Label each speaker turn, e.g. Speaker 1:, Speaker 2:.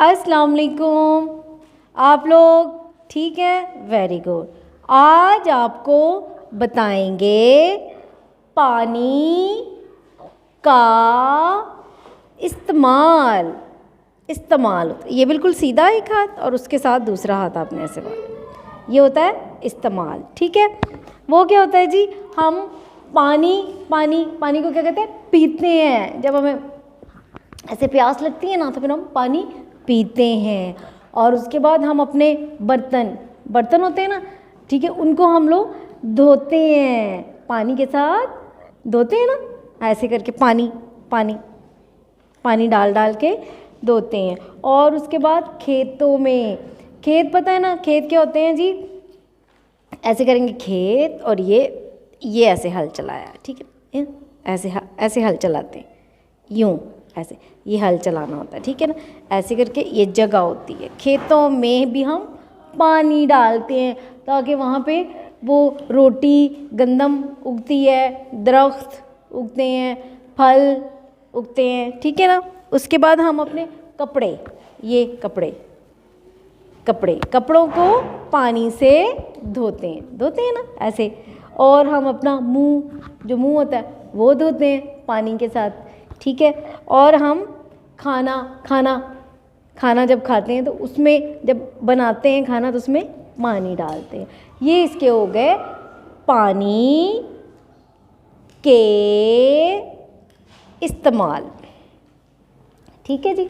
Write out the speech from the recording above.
Speaker 1: अस्सलाम वालेकुम। आप लोग ठीक हैं? Very good. आज आपको बताएंगे पानी का इस्तेमाल होता है। ये बिल्कुल सीधा एक हाथ और उसके साथ दूसरा हाथ आपने ऐसे बांधा, ये होता है इस्तेमाल। ठीक है, वो क्या होता है जी? हम पानी को क्या कहते हैं? पीते हैं। जब हमें ऐसे प्यास लगती है ना तो फिर हम पानी पीते हैं। और उसके बाद हम अपने बर्तन होते हैं ना, ठीक है, उनको हम लोग धोते हैं, पानी के साथ धोते हैं ना, ऐसे करके पानी डाल के धोते हैं। और उसके बाद खेतों में, खेत पता है ना, खेत क्या होते हैं जी? ऐसे करेंगे खेत, और ये ऐसे हल चलाया, ठीक है, ऐसे हल चलाते हैं, यूं ऐसे, ये हल चलाना होता है, ठीक है ना। ऐसे करके ये जगह होती है। खेतों में भी हम पानी डालते हैं ताकि वहाँ पे वो रोटी, गंदम उगती है, दरख्त उगते हैं, फल उगते हैं, ठीक है ना। उसके बाद हम अपने कपड़ों को पानी से धोते हैं ना, ऐसे। और हम अपना मुंह होता है वो धोते हैं पानी के साथ, ठीक है। और हम खाना जब खाते हैं तो उसमें, जब बनाते हैं खाना तो उसमें पानी डालते हैं। ये इसके हो गए पानी के इस्तेमाल, ठीक है जी।